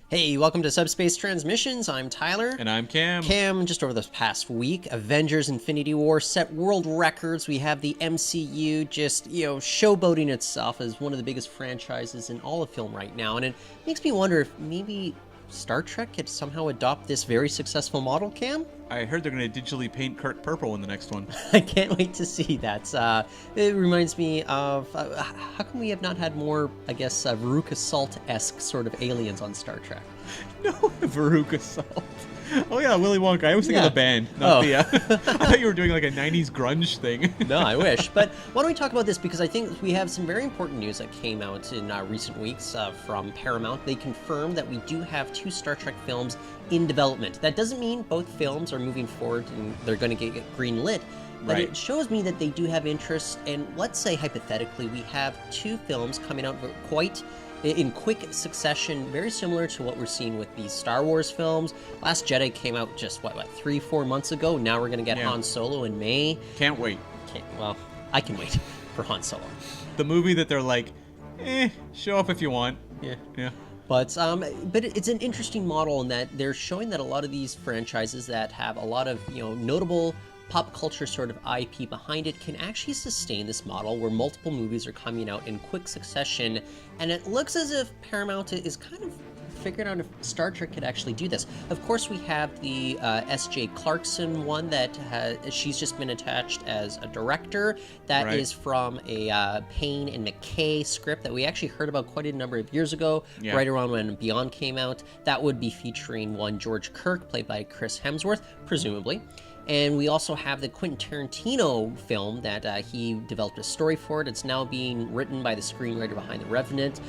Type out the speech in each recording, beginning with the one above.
Hey, welcome to Subspace Transmissions. I'm Tyler. And I'm Cam. Cam, just over this past week, Avengers Infinity War set world records. We have the MCU just, showboating itself as one of the biggest franchises in all of film right now. And it makes me wonder if maybe Star Trek could somehow adopt this very successful model, Cam? I heard they're going to digitally paint Kirk purple in the next one. I can't wait to see that. It reminds me of how come we have not had more, Veruca Salt-esque sort of aliens on Star Trek? No, Veruca Salt. Oh yeah, Willy Wonka. I was thinking of the band, not the... I thought you were doing like a 90s grunge thing. No, I wish. But why don't we talk about this? Because I think we have some very important news that came out in recent weeks from Paramount. They confirmed that we do have 2 Star Trek films in development. That doesn't mean both films are moving forward and they're going to get green lit. But It shows me that they do have interest. And let's say, hypothetically, we have 2 films coming out quite in quick succession, very similar to what we're seeing with these Star Wars films. Last Jedi came out just, 3-4 months ago? Now we're going to get Han Solo in May. Can't wait. Well, I can wait for Han Solo. The movie that they're like, show up if you want. Yeah. But it's an interesting model in that they're showing that a lot of these franchises that have a lot of, notable pop culture sort of IP behind it can actually sustain this model where multiple movies are coming out in quick succession, and it looks as if Paramount is kind of figuring out if Star Trek could actually do this. Of course, we have the S.J. Clarkson one that she's just been attached as a director. That is from a Payne and McKay script that we actually heard about quite a number of years ago, right around when Beyond came out. That would be featuring one George Kirk, played by Chris Hemsworth, presumably. And we also have the Quentin Tarantino film that he developed a story for it. It's now being written by the screenwriter behind The Revenant.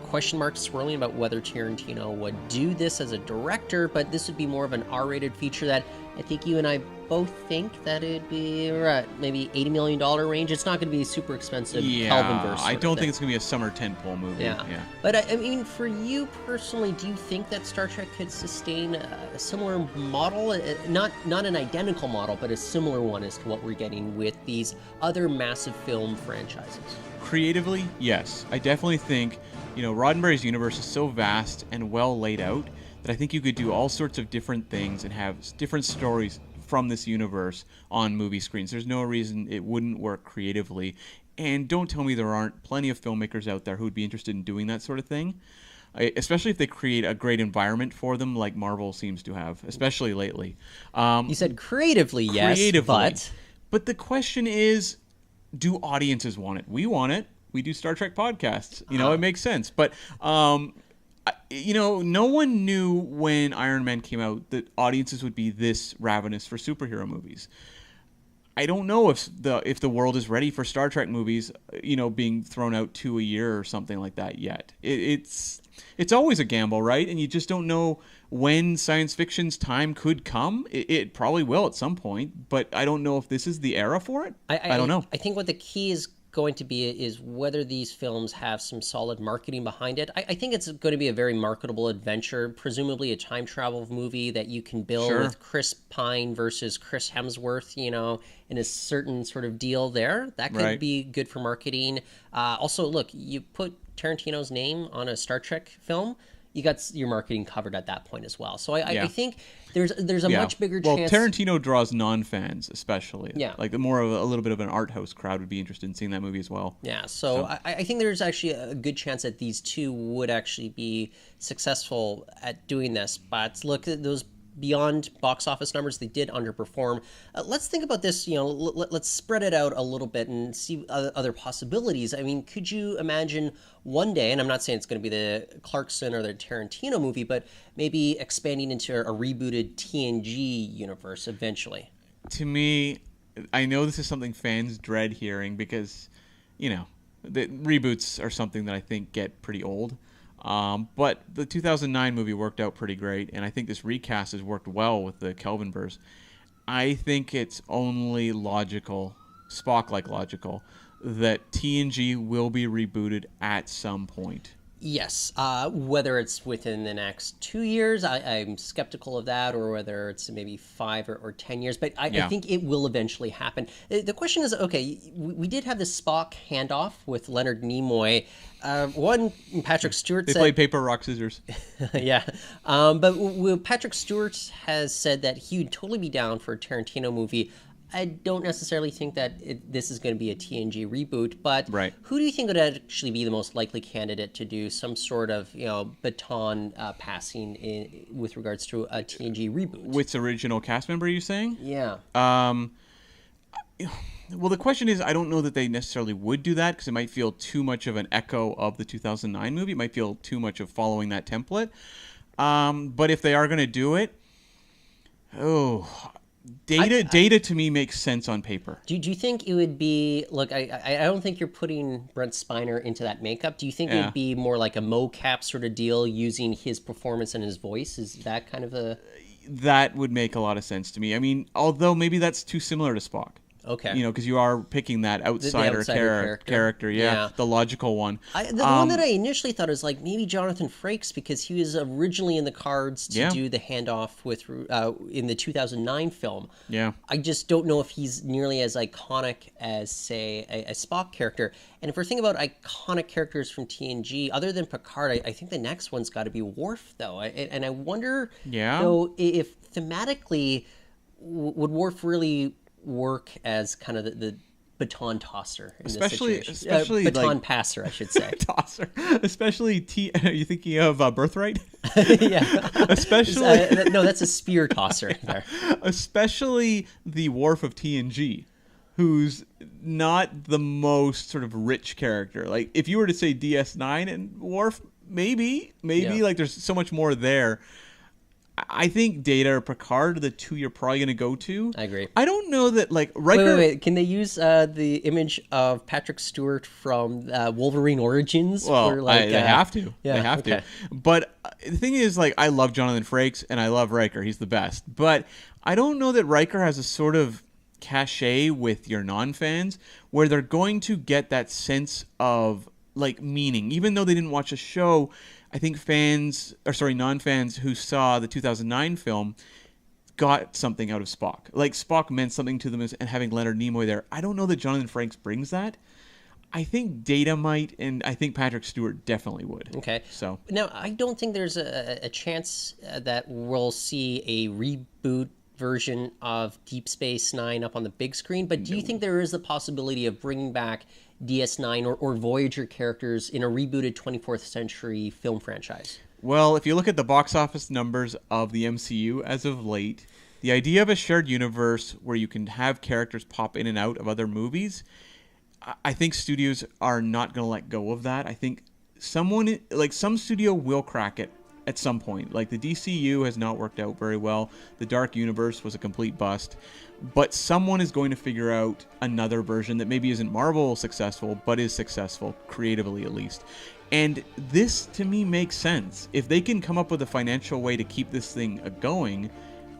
Question marks swirling about whether Tarantino would do this as a director, but this would be more of an R-rated feature that I think you and I both think that it'd be maybe $80 million range. It's not going to be super expensive. Kelvinverse. I don't think it's going to be a summer tentpole movie. Yeah. But I mean, for you personally, do you think that Star Trek could sustain a similar model? Not an identical model, but a similar one as to what we're getting with these other massive film franchises? Creatively, yes. I definitely think, Roddenberry's universe is so vast and well laid out that I think you could do all sorts of different things and have different stories from this universe on movie screens. There's no reason it wouldn't work creatively. And don't tell me there aren't plenty of filmmakers out there who would be interested in doing that sort of thing, especially if they create a great environment for them like Marvel seems to have, especially lately. You said creatively, yes, but the question is, do audiences want it? We want it. We do Star Trek podcasts. It makes sense. But no one knew when Iron Man came out that audiences would be this ravenous for superhero movies. I don't know if the world is ready for Star Trek movies, being thrown out 2 a year or something like that yet. It's always a gamble, right? And you just don't know when science fiction's time could come. It probably will at some point, but I don't know if this is the era for it. I don't know. I think what the key is going to be is whether these films have some solid marketing behind it. I think it's going to be a very marketable adventure, presumably a time travel movie that you can build with Chris Pine versus Chris Hemsworth, in a certain sort of deal there. That could be good for marketing. Also, look, you put Tarantino's name on a Star Trek film, you got your marketing covered at that point as well. So I think there's a much bigger chance. Well, Tarantino draws non-fans, especially. Yeah. Like a little bit of an art house crowd would be interested in seeing that movie as well. Yeah. So I think there's actually a good chance that these 2 would actually be successful at doing this. But look at those beyond box office numbers, they did underperform. Let's think about this, let's spread it out a little bit and see other possibilities. I mean, could you imagine one day, and I'm not saying it's going to be the Clarkson or the Tarantino movie, but maybe expanding into a rebooted TNG universe eventually? To me, I know this is something fans dread hearing because, the reboots are something that I think get pretty old. But the 2009 movie worked out pretty great, and I think this recast has worked well with the Kelvinverse. I think it's only logical, Spock-like logical, that TNG will be rebooted at some point. Yes, whether it's within the next 2 years, I'm skeptical of that, or whether it's maybe 5 or 10 years. But I Yeah. think it will eventually happen. The question is, okay, we did have this Spock handoff with Leonard Nimoy. One, Patrick Stewart They said, play paper, rock, scissors. yeah, but Patrick Stewart has said that he would totally be down for a Tarantino movie. I don't necessarily think that this is going to be a TNG reboot, but Right. who do you think would actually be the most likely candidate to do some sort of, baton passing with regards to a TNG reboot? Which original cast member are you saying? Yeah. Well, the question is, I don't know that they necessarily would do that because it might feel too much of an echo of the 2009 movie. It might feel too much of following that template. But if they are going to do it, Data to me makes sense on paper. Do you think it would be, look, I don't think you're putting Brent Spiner into that makeup. Do you think it Yeah. would be more like a mocap sort of deal using his performance and his voice? Is that kind of a... That would make a lot of sense to me. I mean, although maybe that's too similar to Spock. Okay. Because you are picking that outsider, character, Yeah. the logical one. The one that I initially thought was like maybe Jonathan Frakes, because he was originally in the cards to Yeah. do the handoff with in the 2009 film. Yeah. I just don't know if he's nearly as iconic as, say, a Spock character. And if we're thinking about iconic characters from TNG, other than Picard, I think the next one's got to be Worf, though. And I wonder, Yeah. though, if thematically, would Worf really work as kind of the baton tosser in Especially- this situation? especially, baton like- passer, I should say. Tosser. Especially, are you thinking of Birthright? Yeah. Especially... No, that's a spear tosser there. Especially the Worf of TNG, who's not the most sort of rich character. Like, if you were to say DS9 and Worf, maybe, Yeah. like, there's so much more there. I think Data or Picard are the two you're probably going to go to. I agree. I don't know that, like, Riker... Wait. Can they use the image of Patrick Stewart from Wolverine Origins? Well, for, like, they have to. yeah, They have okay. to. But the thing is, like, I love Jonathan Frakes and I love Riker. He's the best. But I don't know that Riker has a sort of cachet with your non-fans where they're going to get that sense of, like, meaning. Even though they didn't watch a show, I think non-fans who saw the 2009 film got something out of Spock. Like, Spock meant something to them, and having Leonard Nimoy there. I don't know that Jonathan Frakes brings that. I think Data might, and I think Patrick Stewart definitely would. Okay. So Now, I don't think there's a chance that we'll see a reboot version of Deep Space Nine up on the big screen, but do you think there is the possibility of bringing back DS9 or Voyager characters in a rebooted 24th century film franchise? Well, if you look at the box office numbers of the MCU as of late, the idea of a shared universe where you can have characters pop in and out of other movies, I think studios are not going to let go of that. I think some studio will crack it at some point. Like, the DCU has not worked out very well. The Dark Universe was a complete bust. But someone is going to figure out another version that maybe isn't Marvel successful, but is successful, creatively at least. And this, to me, makes sense. If they can come up with a financial way to keep this thing going,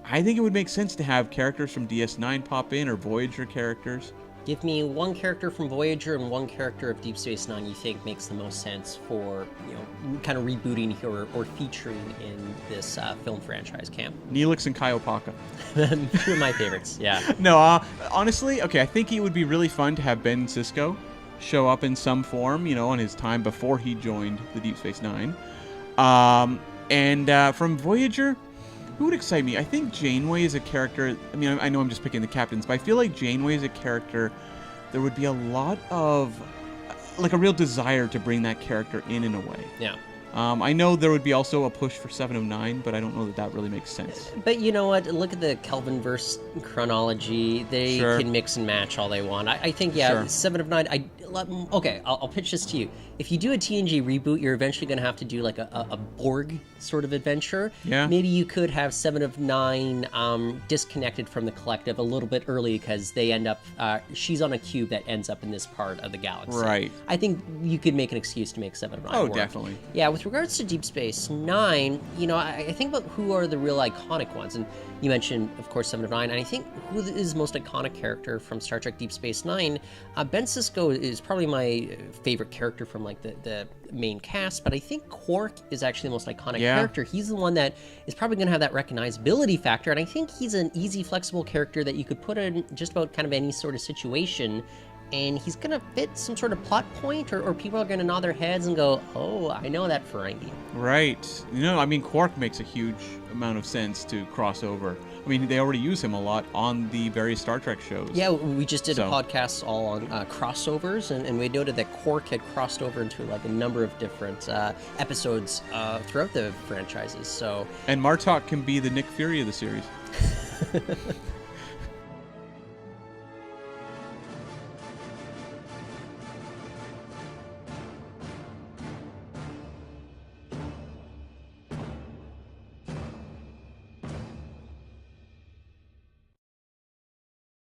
I think it would make sense to have characters from DS9 pop in, or Voyager characters. Give me one character from Voyager and one character of Deep Space Nine you think makes the most sense for, kind of rebooting or featuring in this film franchise, Cam. Neelix and Kaiopaka. Two of my favorites, yeah. No, honestly, okay, I think it would be really fun to have Ben Sisko show up in some form, on his time before he joined the Deep Space Nine. And from Voyager, who would excite me? I think Janeway is a character. I mean, I know I'm just picking the captains, but I feel like Janeway is a character. There would be a lot of, like, a real desire to bring that character in a way. Yeah. I know there would be also a push for 7 of 9, but I don't know that really makes sense. But you know what? Look at the Kelvinverse chronology. They Sure. can mix and match all they want. I think, Sure. 7 of 9. Okay, I'll pitch this to you. If you do a TNG reboot, you're eventually going to have to do like a Borg sort of adventure. Yeah. Maybe you could have 7 of 9 disconnected from the collective a little bit early because they end up. She's on a cube that ends up in this part of the galaxy. Right. I think you could make an excuse to make 7 of 9 work. Definitely. Yeah, with regards to Deep Space Nine, I think about who are the real iconic ones, and you mentioned, of course, 7 of 9, and I think who is the most iconic character from Star Trek Deep Space Nine, Ben Sisko is is probably my favorite character from like the main cast, but I think Quark is actually the most iconic character. He's the one that is probably going to have that recognizability factor, and I think he's an easy, flexible character that you could put in just about kind of any sort of situation, and he's going to fit some sort of plot point, or people are going to nod their heads and go, oh, I know that Ferengi. Right. You know, I mean, Quark makes a huge amount of sense to cross over. I mean, they already use him a lot on the various Star Trek shows. Yeah, we just did a podcast all on crossovers, and we noted that Quark had crossed over into like a number of different episodes throughout the franchises. So, and Martok can be the Nick Fury of the series.